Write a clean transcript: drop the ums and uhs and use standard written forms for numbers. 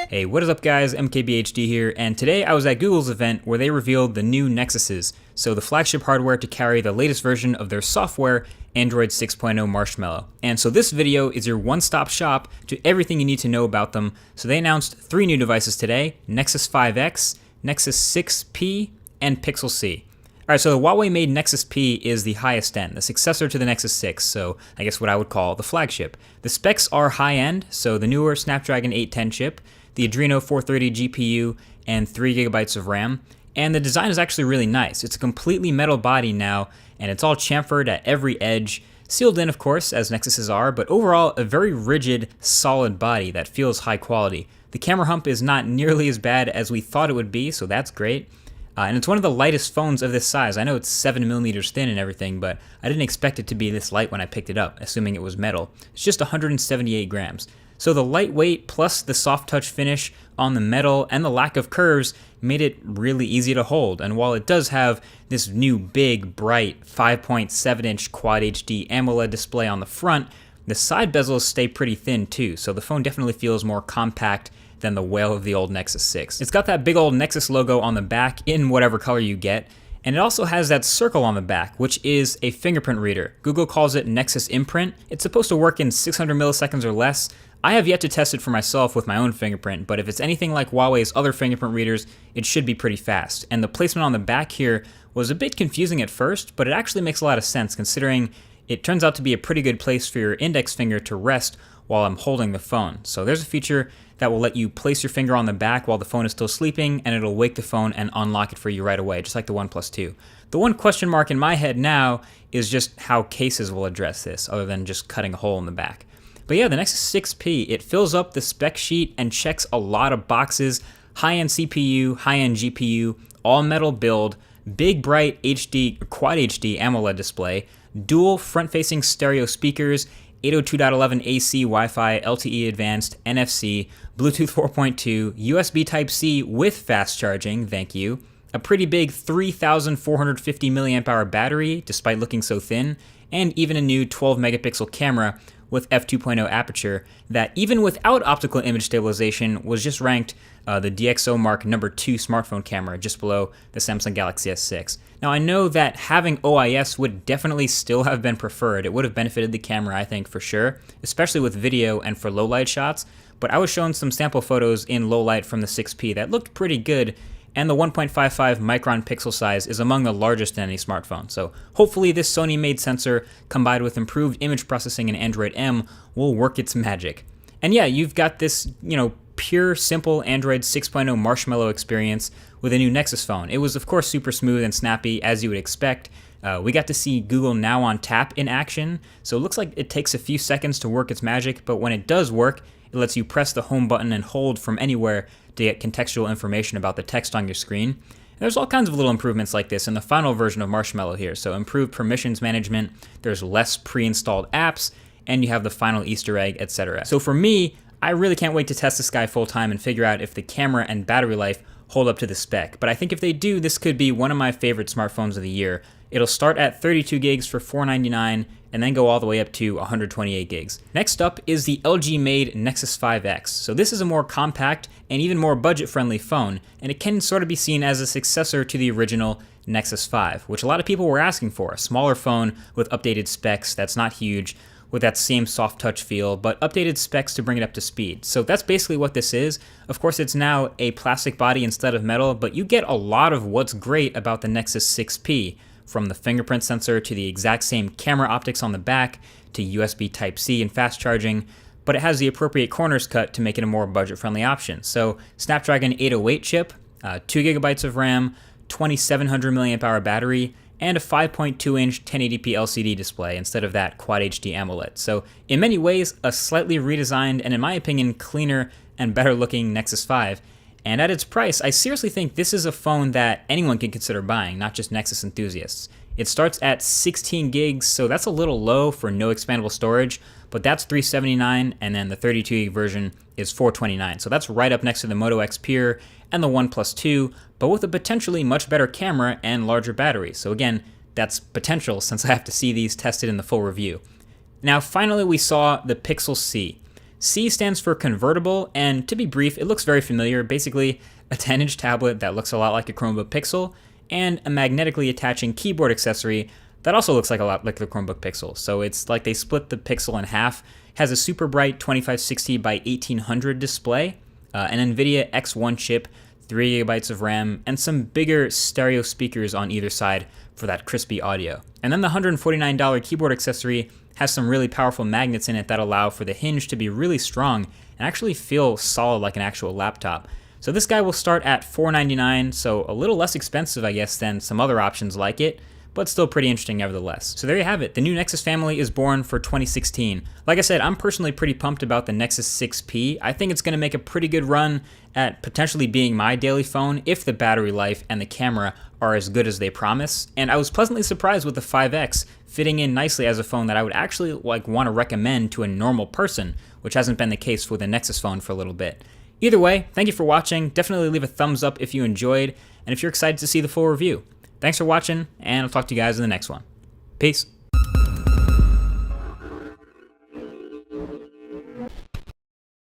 Hey, what is up guys, MKBHD here, and today I was at Google's event where they revealed the new Nexuses, so the flagship hardware to carry the latest version of their software, Android 6.0 Marshmallow. And so this video is your one-stop shop to everything you need to know about them. So they announced 3 new devices today, Nexus 5X, Nexus 6P, and Pixel C. Alright, so the Huawei made Nexus P is the highest end, the successor to the Nexus 6, so I guess what I would call the flagship. The specs are high-end, so the newer Snapdragon 810 chip, the Adreno 430 GPU, and 3GB of RAM. And the design is actually really nice. It's a completely metal body now, and it's all chamfered at every edge, sealed in of course, as Nexuses are, but overall a very rigid, solid body that feels high quality. The camera hump is not nearly as bad as we thought it would be, so that's great. And it's one of the lightest phones of this size. I know it's 7mm thin and everything, but I didn't expect it to be this light when I picked it up, assuming it was metal. It's just 178 grams. So the lightweight plus the soft touch finish on the metal and the lack of curves made it really easy to hold. And while it does have this new big, bright 5.7-inch Quad HD AMOLED display on the front, the side bezels stay pretty thin too, so the phone definitely feels more compact than the whale of the old Nexus 6. It's got that big old Nexus logo on the back in whatever color you get, and it also has that circle on the back, which is a fingerprint reader. Google calls it Nexus Imprint. It's supposed to work in 600 milliseconds or less. I have yet to test it for myself with my own fingerprint, but if it's anything like Huawei's other fingerprint readers, it should be pretty fast. And the placement on the back here was a bit confusing at first, but it actually makes a lot of sense considering it turns out to be a pretty good place for your index finger to rest while I'm holding the phone. So there's a feature that will let you place your finger on the back while the phone is still sleeping, and it'll wake the phone and unlock it for you right away, just like the OnePlus 2. The one question mark in my head now is just how cases will address this, other than just cutting a hole in the back. But yeah, the Nexus 6P, it fills up the spec sheet and checks a lot of boxes. High-end CPU, high-end GPU, all-metal build, big bright HD, Quad HD AMOLED display, dual front-facing stereo speakers, 802.11 AC, Wi-Fi, LTE Advanced, NFC, Bluetooth 4.2, USB Type-C with fast charging, thank you, a pretty big 3,450 mAh battery, despite looking so thin, and even a new 12-megapixel camera with f2.0 aperture that, even without optical image stabilization, was just ranked the DxO Mark No. 2 smartphone camera, just below the Samsung Galaxy S6. Now, I know that having OIS would definitely still have been preferred. It would have benefited the camera, I think, for sure, especially with video and for low-light shots, but I was shown some sample photos in low-light from the 6P that looked pretty good, and the 1.55 micron pixel size is among the largest in any smartphone. So hopefully this Sony-made sensor, combined with improved image processing in Android M, will work its magic. And yeah, you've got this, pure, simple Android 6.0 Marshmallow experience with a new Nexus phone. It was, of course, super smooth and snappy, as you would expect. We got to see Google Now on Tap in action, so it looks like it takes a few seconds to work its magic, but when it does work, it lets you press the home button and hold from anywhere to get contextual information about the text on your screen. And there's all kinds of little improvements like this in the final version of Marshmallow here, so improved permissions management, there's less pre-installed apps, and you have the final Easter egg, etc. So for me, I really can't wait to test this guy full time and figure out if the camera and battery life hold up to the spec. But I think if they do, this could be one of my favorite smartphones of the year. It'll start at 32 gigs for $499 and then go all the way up to 128 gigs. Next up is the LG-made Nexus 5X. So this is a more compact and even more budget-friendly phone, and it can sort of be seen as a successor to the original Nexus 5, which a lot of people were asking for. A smaller phone with updated specs that's not huge, with that same soft touch feel, but updated specs to bring it up to speed. So that's basically what this is. Of course, it's now a plastic body instead of metal, but you get a lot of what's great about the Nexus 6P, from the fingerprint sensor to the exact same camera optics on the back to USB Type-C and fast charging, but it has the appropriate corners cut to make it a more budget-friendly option. So Snapdragon 808 chip, 2GB of RAM, 2700 mAh battery, and a 5.2-inch 1080p LCD display instead of that Quad HD AMOLED. So in many ways, a slightly redesigned and, in my opinion, cleaner and better looking Nexus 5. And at its price, I seriously think this is a phone that anyone can consider buying, not just Nexus enthusiasts. It starts at 16 gigs, so that's a little low for no expandable storage, but that's $379, and then the 32 gig version is $429. So that's right up next to the Moto X Peer and the OnePlus 2, but with a potentially much better camera and larger battery. So again, that's potential since I have to see these tested in the full review. Now finally we saw the Pixel C. C stands for convertible, and to be brief, it looks very familiar. Basically, a 10-inch tablet that looks a lot like a Chromebook Pixel, and a magnetically attaching keyboard accessory that also looks like a lot like the Chromebook Pixel. So it's like they split the Pixel in half. It has a super bright 2560 by 1800 display, an NVIDIA X1 chip, 3 GB of RAM, and some bigger stereo speakers on either side for that crispy audio. And then the $149 keyboard accessory has some really powerful magnets in it that allow for the hinge to be really strong and actually feel solid like an actual laptop. So this guy will start at $499, so a little less expensive, I guess, than some other options like it, but still pretty interesting nevertheless. So there you have it. The new Nexus family is born for 2016. Like I said, I'm personally pretty pumped about the Nexus 6P. I think it's going to make a pretty good run at potentially being my daily phone if the battery life and the camera are as good as they promise. And I was pleasantly surprised with the 5X fitting in nicely as a phone that I would actually want to recommend to a normal person, which hasn't been the case with the Nexus phone for a little bit. Either way, thank you for watching. Definitely leave a thumbs up if you enjoyed, and if you're excited to see the full review. Thanks for watching, and I'll talk to you guys in the next one. Peace.